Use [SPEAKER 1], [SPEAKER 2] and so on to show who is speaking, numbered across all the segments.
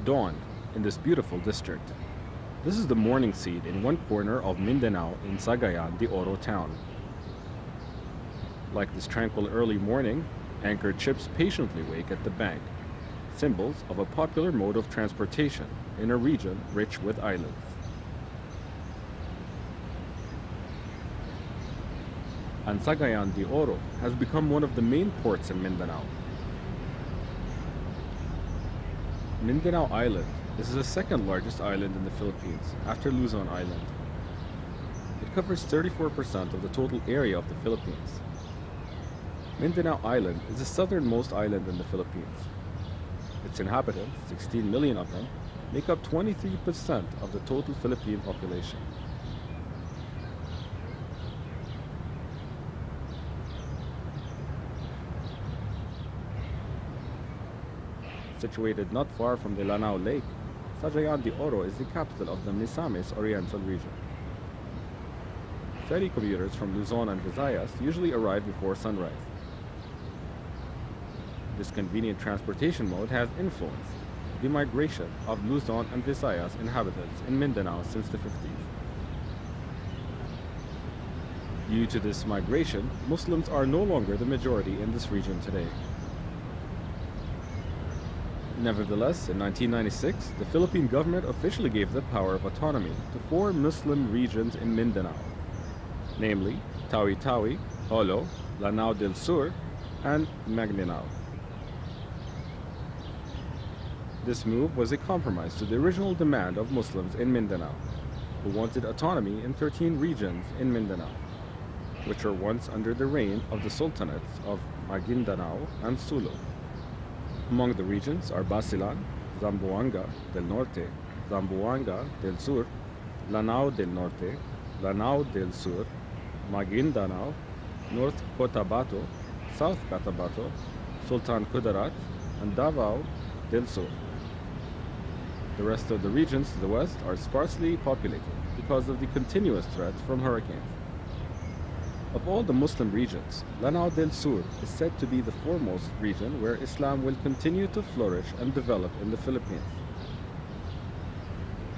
[SPEAKER 1] Dawn in this beautiful district. This is the morning seat in one corner of Mindanao in Cagayan de Oro town. Like this tranquil early morning, anchored ships patiently wait at the bank, symbols of a popular mode of transportation in a region rich with islands. And Cagayan de Oro has become one of the main ports in Mindanao. Mindanao Island is the second largest island in the Philippines after Luzon Island. It covers 34% of the total area of the Philippines. Mindanao Island is the southernmost island in the Philippines. Its inhabitants, 16 million of them, make up 23% of the total Philippine population. Situated not far from the Lanao Lake, Cagayan de Oro is the capital of the Misamis Oriental region. Ferry commuters from Luzon and Visayas usually arrive before sunrise. This convenient transportation mode has influenced the migration of Luzon and Visayas inhabitants in Mindanao since the 50s. Due to this migration, Muslims are no longer the majority in this region today. Nevertheless, in 1996, the Philippine government officially gave the power of autonomy to 4 Muslim regions in Mindanao, namely Tawi-Tawi, Jolo, Lanao del Sur, and Maguindanao. This move was a compromise to the original demand of Muslims in Mindanao, who wanted autonomy in 13 regions in Mindanao, which were once under the reign of the sultanates of Maguindanao and Sulu. Among the regions are Basilan, Zamboanga del Norte, Zamboanga del Sur, Lanao del Norte, Lanao del Sur, Maguindanao, North Cotabato, South Cotabato, Sultan Kudarat, and Davao del Sur. The rest of the regions to the west are sparsely populated because of the continuous threat from hurricanes. Of all the Muslim regions, Lanao del Sur is said to be the foremost region where Islam will continue to flourish and develop in the Philippines.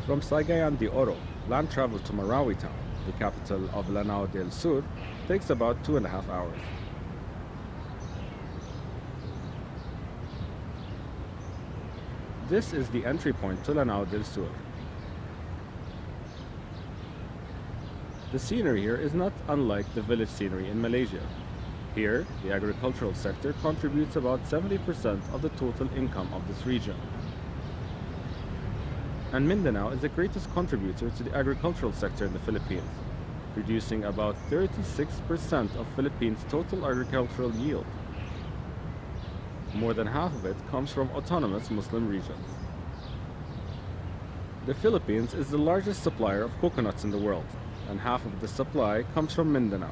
[SPEAKER 1] From Cagayan de Oro, land travel to Marawi town, the capital of Lanao del Sur, takes about 2.5 hours. This is the entry point to Lanao del Sur. The scenery here is not unlike the village scenery in Malaysia. Here, the agricultural sector contributes about 70% of the total income of this region. And Mindanao is the greatest contributor to the agricultural sector in the Philippines, producing about 36% of Philippines' total agricultural yield. More than half of it comes from autonomous Muslim regions. The Philippines is the largest supplier of coconuts in the world, and half of the supply comes from Mindanao.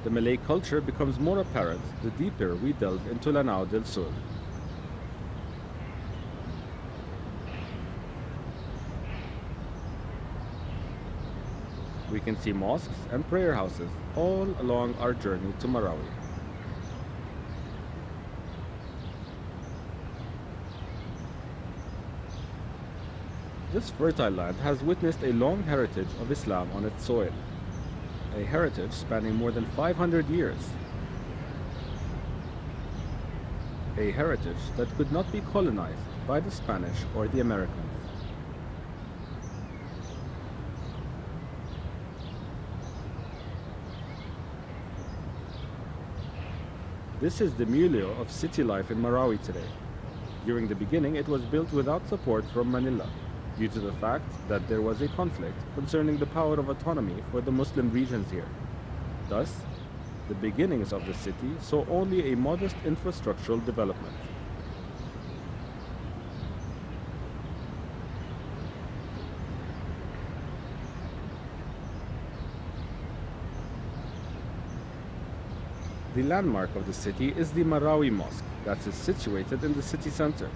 [SPEAKER 1] The Malay culture becomes more apparent the deeper we delve into Lanao del Sur. We can see mosques and prayer houses all along our journey to Marawi. This fertile land has witnessed a long heritage of Islam on its soil, a heritage spanning more than 500 years, a heritage that could not be colonized by the Spanish or the Americans. This is the milieu of city life in Marawi today. During the beginning, it was built without support from Manila, due to the fact that there was a conflict concerning the power of autonomy for the Muslim regions here. Thus, the beginnings of the city saw only a modest infrastructural development. The landmark of the city is the Marawi Mosque that is situated in the city center.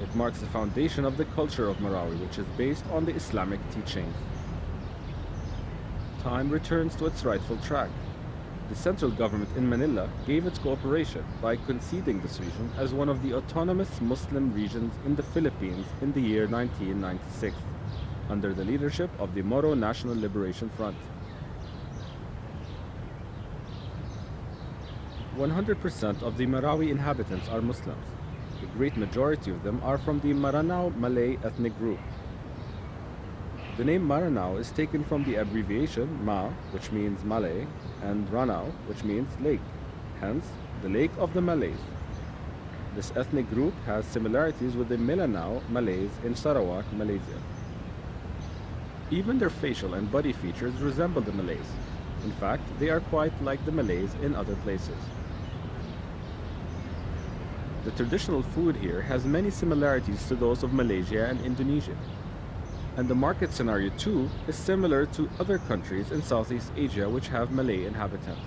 [SPEAKER 1] It marks the foundation of the culture of Marawi, which is based on the Islamic teachings. Time returns to its rightful track. The central government in Manila gave its cooperation by conceding this region as one of the autonomous Muslim regions in the Philippines in the year 1996, under the leadership of the Moro National Liberation Front. 100% of the Marawi inhabitants are Muslims. The great majority of them are from the Maranao Malay ethnic group. The name Maranao is taken from the abbreviation Ma, which means Malay, and Ranao, which means lake, hence the Lake of the Malays. This ethnic group has similarities with the Mindanao Malays in Sarawak, Malaysia. Even their facial and body features resemble the Malays. In fact, they are quite like the Malays in other places. The traditional food here has many similarities to those of Malaysia and Indonesia. And the market scenario too is similar to other countries in Southeast Asia which have Malay inhabitants.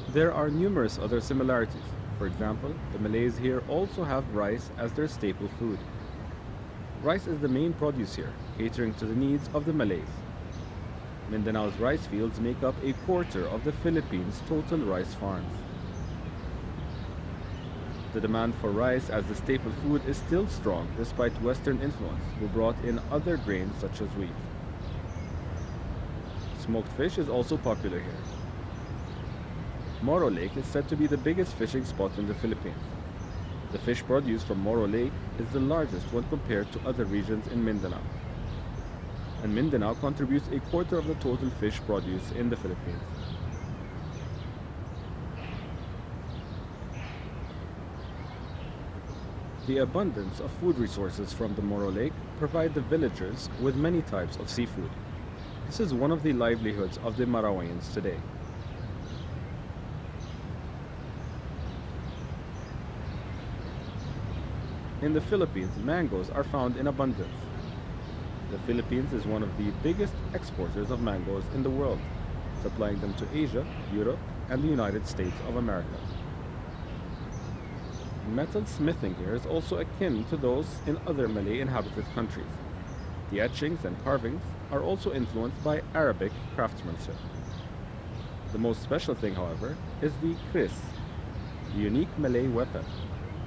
[SPEAKER 1] There are numerous other similarities. For example, the Malays here also have rice as their staple food. Rice is the main produce here, catering to the needs of the Malays. Mindanao's rice fields make up a quarter of the Philippines' total rice farms. The demand for rice as the staple food is still strong despite Western influence, who brought in other grains such as wheat. Smoked fish is also popular here. Moro Lake is said to be the biggest fishing spot in the Philippines. The fish produce from Moro Lake is the largest when compared to other regions in Mindanao. And Mindanao contributes a quarter of the total fish produce in the Philippines. The abundance of food resources from the Moro Lake provide the villagers with many types of seafood. This is one of the livelihoods of the Marawians today. In the Philippines, mangoes are found in abundance. The Philippines is one of the biggest exporters of mangoes in the world, supplying them to Asia, Europe, and the United States of America. Metal smithing here is also akin to those in other Malay-inhabited countries. The etchings and carvings are also influenced by Arabic craftsmanship. The most special thing, however, is the kris, the unique Malay weapon,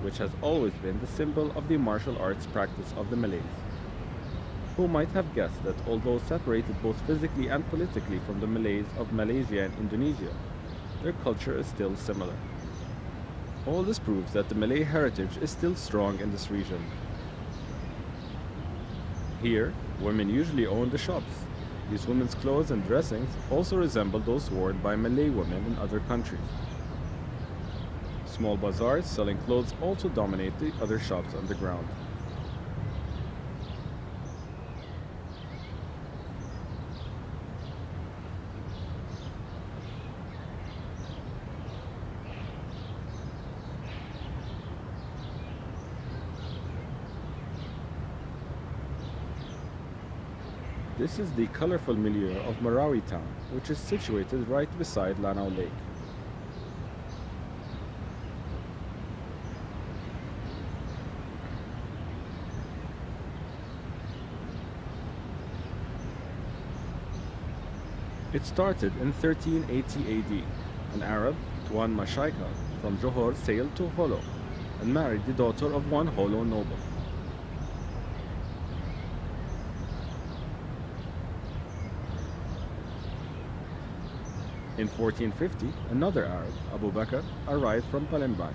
[SPEAKER 1] which has always been the symbol of the martial arts practice of the Malays. Who might have guessed that although separated both physically and politically from the Malays of Malaysia and Indonesia, their culture is still similar. All this proves that the Malay heritage is still strong in this region. Here, women usually own the shops. These women's clothes and dressings also resemble those worn by Malay women in other countries. Small bazaars selling clothes also dominate the other shops underground. This is the colorful milieu of Marawi town, which is situated right beside Lanao Lake. It started in 1380 AD. An Arab, Tuan Mashaika, from Johor sailed to Holo and married the daughter of one Holo noble. In 1450, another Arab, Abu Bakr, arrived from Palembang.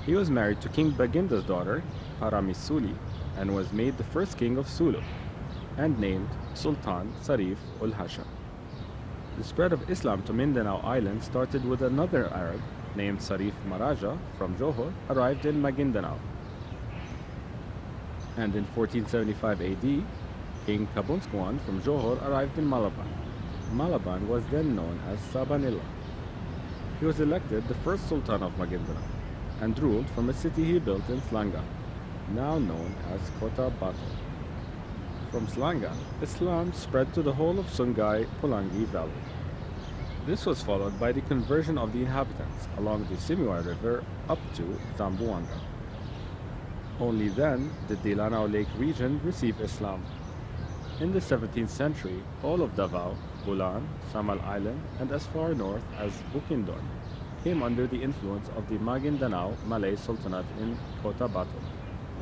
[SPEAKER 1] He was married to King Baginda's daughter, Haramisuli, and was made the first king of Sulu, and named Sultan Sarif ul Hasham. The spread of Islam to Mindanao Island started with another Arab named Sarif Maraja from Johor arrived in Maguindanao. And in 1475 AD, King Kabunskuan from Johor arrived in Malaban. Malaban was then known as Sabanilla. He was elected the first Sultan of Maguindanao and ruled from a city he built in Slanga, now known as Kota Bato. From Slangan, Islam spread to the whole of Sungay-Pulangi Valley. This was followed by the conversion of the inhabitants along the Simiway River up to Zamboanga. Only then did the Lanao Lake region receive Islam. In the 17th century, all of Davao, Bulan, Samal Island, and as far north as Bukidnon came under the influence of the Maguindanao Malay Sultanate in Cotabato,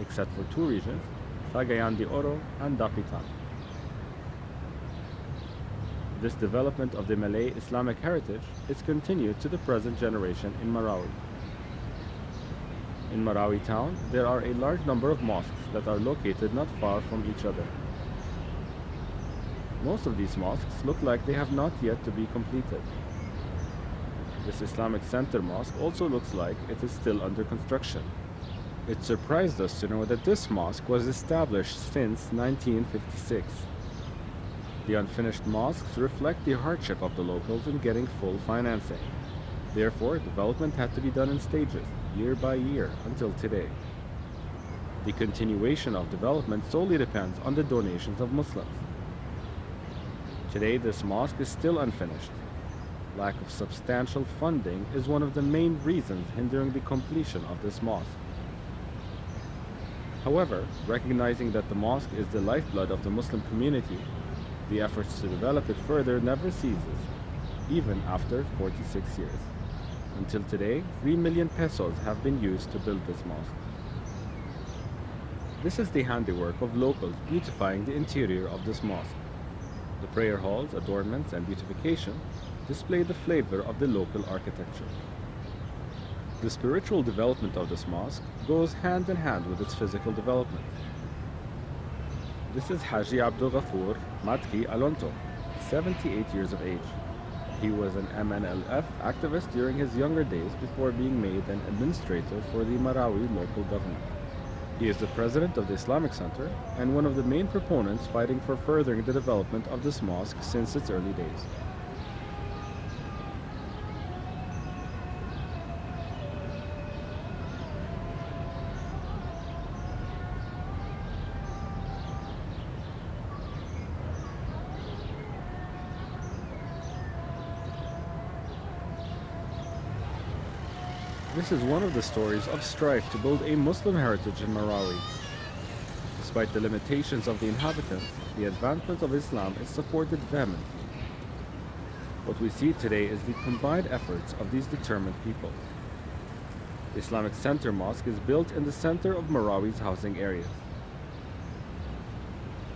[SPEAKER 1] except for two regions, Cagayan de Oro and Dapitan. This development of the Malay Islamic heritage is continued to the present generation in Marawi. In Marawi town, there are a large number of mosques that are located not far from each other. Most of these mosques look like they have not yet to be completed. This Islamic Center Mosque also looks like it is still under construction. It surprised us to know that this mosque was established since 1956. The unfinished mosques reflect the hardship of the locals in getting full financing. Therefore, development had to be done in stages, year by year, until today. The continuation of development solely depends on the donations of Muslims. Today, this mosque is still unfinished. Lack of substantial funding is one of the main reasons hindering the completion of this mosque. However, recognizing that the mosque is the lifeblood of the Muslim community, the efforts to develop it further never ceases, even after 46 years. Until today, 3 million pesos have been used to build this mosque. This is the handiwork of locals beautifying the interior of this mosque. The prayer halls, adornments, and beautification display the flavor of the local architecture. The spiritual development of this mosque goes hand in hand with its physical development. This is Haji Abdul Ghafoor Matki Alonto, 78 years of age. He was an MNLF activist during his younger days before being made an administrator for the Marawi local government. He is the president of the Islamic Center and one of the main proponents fighting for furthering the development of this mosque since its early days. This is one of the stories of strife to build a Muslim heritage in Marawi. Despite the limitations of the inhabitants, the advancement of Islam is supported vehemently. What we see today is the combined efforts of these determined people. The Islamic Center Mosque is built in the center of Marawi's housing areas.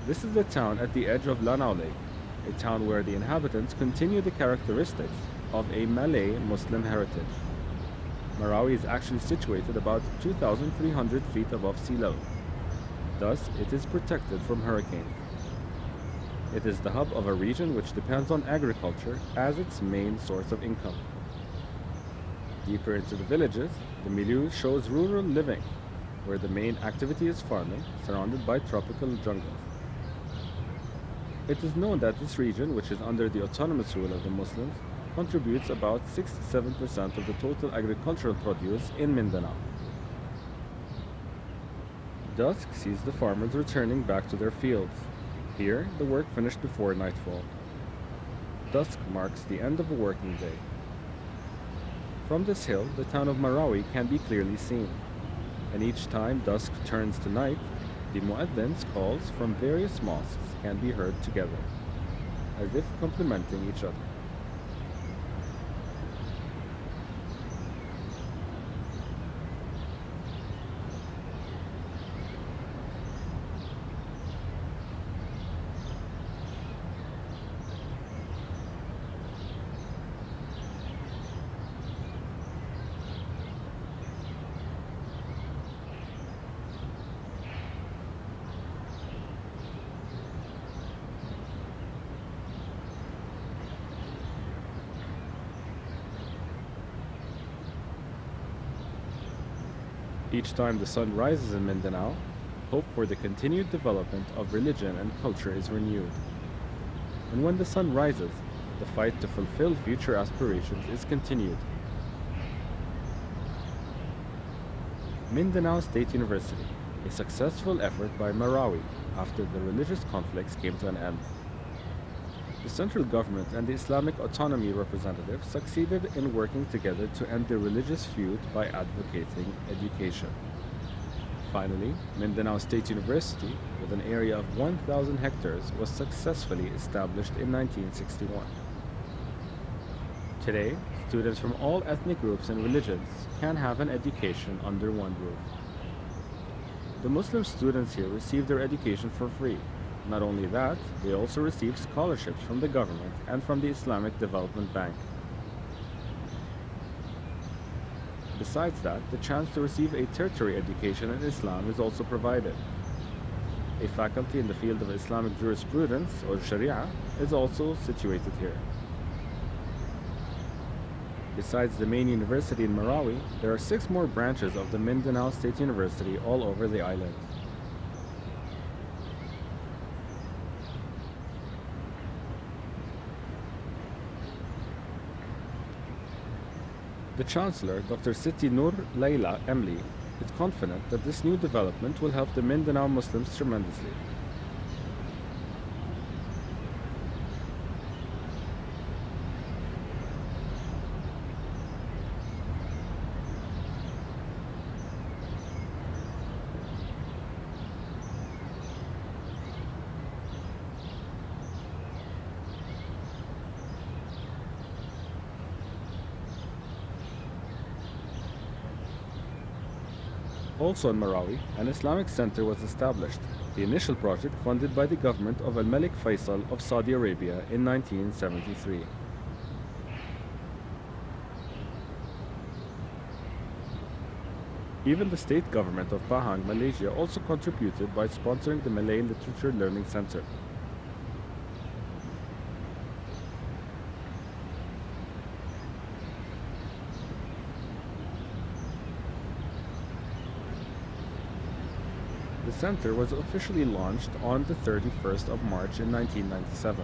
[SPEAKER 1] This is the town at the edge of Lanao Lake, a town where the inhabitants continue the characteristics of a Malay Muslim heritage. Marawi is actually situated about 2,300 feet above sea level. Thus, it is protected from hurricanes. It is the hub of a region which depends on agriculture as its main source of income. Deeper into the villages, the milieu shows rural living, where the main activity is farming, surrounded by tropical jungles. It is known that this region, which is under the autonomous rule of the Muslims, contributes about 67% of the total agricultural produce in Mindanao. Dusk sees the farmers returning back to their fields. Here, the work finished before nightfall. Dusk marks the end of a working day. From this hill, the town of Marawi can be clearly seen. And each time dusk turns to night, the mueddin's calls from various mosques can be heard together, as if complementing each other. Each time the sun rises in Mindanao, hope for the continued development of religion and culture is renewed. And when the sun rises, the fight to fulfill future aspirations is continued. Mindanao State University, a successful effort by Marawi after the religious conflicts came to an end. The central government and the Islamic autonomy representatives succeeded in working together to end the religious feud by advocating education. Finally, Mindanao State University, with an area of 1,000 hectares, was successfully established in 1961. Today, students from all ethnic groups and religions can have an education under one roof. The Muslim students here receive their education for free. Not only that, they also receive scholarships from the government and from the Islamic Development Bank. Besides that, the chance to receive a tertiary education in Islam is also provided. A faculty in the field of Islamic jurisprudence, or Sharia, is also situated here. Besides the main university in Marawi, there are 6 more branches of the Mindanao State University all over the island. The Chancellor, Dr. Siti Nur Laila Emli, is confident that this new development will help the Mindanao Muslims tremendously. Also in Marawi, an Islamic center was established, the initial project funded by the government of Al-Malik Faisal of Saudi Arabia in 1973. Even the state government of Pahang, Malaysia also contributed by sponsoring the Malay Literature Learning Center. The center was officially launched on the 31st of March in 1997.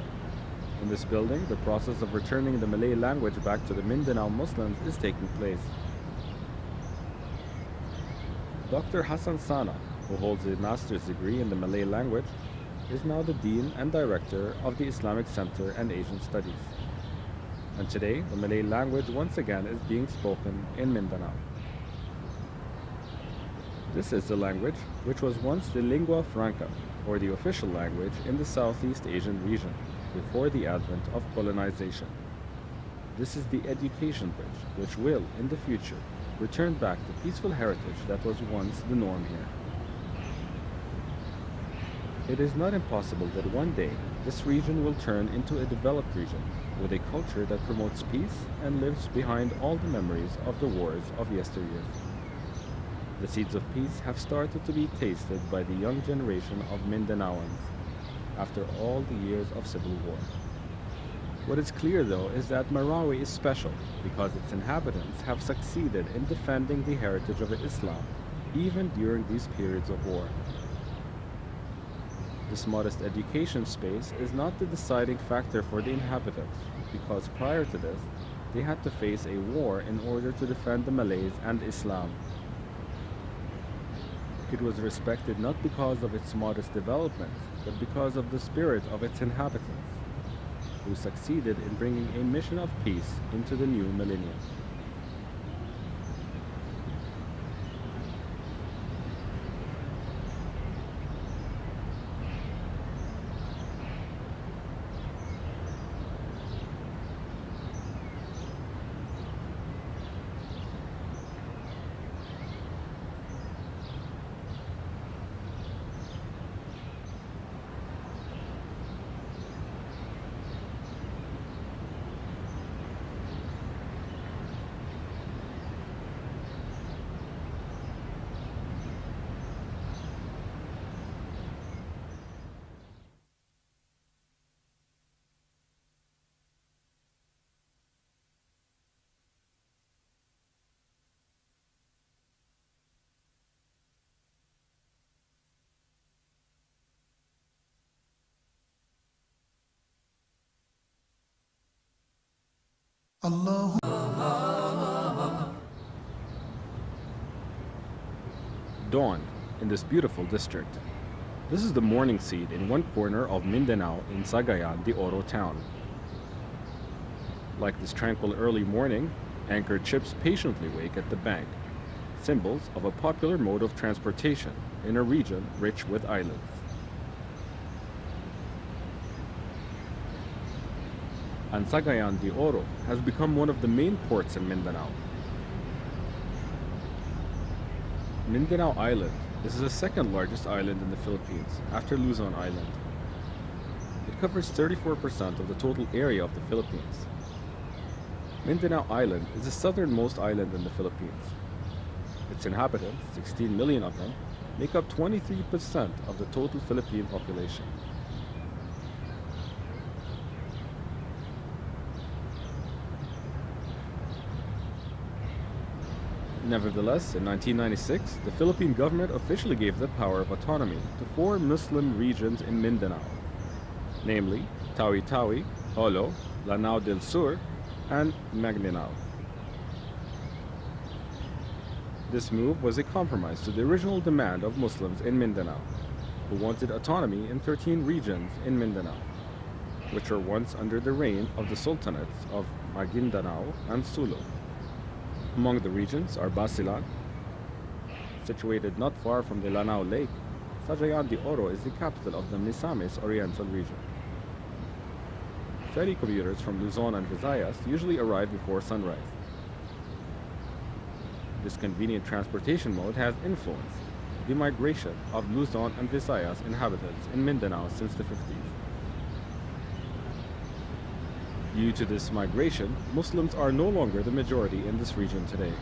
[SPEAKER 1] In this building, the process of returning the Malay language back to the Mindanao Muslims is taking place. Dr. Hassan Sana, who holds a master's degree in the Malay language, is now the Dean and Director of the Islamic Center and Asian Studies. And today, the Malay language once again is being spoken in Mindanao. This is the language which was once the lingua franca, or the official language in the Southeast Asian region, before the advent of colonization. This is the education bridge which will, in the future, return back the peaceful heritage that was once the norm here. It is not impossible that one day this region will turn into a developed region with a culture that promotes peace and lives behind all the memories of the wars of yesteryear. The seeds of peace have started to be tasted by the young generation of Mindanaoans after all the years of civil war. What is clear, though, is that Marawi is special because its inhabitants have succeeded in defending the heritage of Islam even during these periods of war. This modest education space is not the deciding factor for the inhabitants because prior to this, they had to face a war in order to defend the Malays and Islam. It was respected not because of its modest development, but because of the spirit of its inhabitants, who succeeded in bringing a mission of peace into the new millennium.
[SPEAKER 2] Allah.
[SPEAKER 1] Dawn in this beautiful district. This is the morning seat in one corner of Mindanao in Cagayan de Oro town. Like this tranquil early morning, anchored ships patiently wait at the bank, symbols of a popular mode of transportation in a region rich with islands. And Cagayan de Oro has become one of the main ports in Mindanao. Mindanao Island is the second largest island in the Philippines after Luzon Island. It covers 34% of the total area of the Philippines. Mindanao Island is the southernmost island in the Philippines. Its inhabitants, 16 million of them, make up 23% of the total Philippine population. Nevertheless, in 1996, the Philippine government officially gave the power of autonomy to 4 Muslim regions in Mindanao, namely Tawi-Tawi, Jolo, Lanao del Sur, and Maguindanao. This move was a compromise to the original demand of Muslims in Mindanao, who wanted autonomy in 13 regions in Mindanao, which were once under the reign of the sultanates of Maguindanao and Sulu. Among the regions are Basilan, situated not far from the Lanao Lake. Cagayan de Oro is the capital of the Misamis Oriental region. Ferry commuters from Luzon and Visayas usually arrive before sunrise. This convenient transportation mode has influenced the migration of Luzon and Visayas inhabitants in Mindanao since the 50s. Due to this migration, Muslims are no longer the majority in this region today.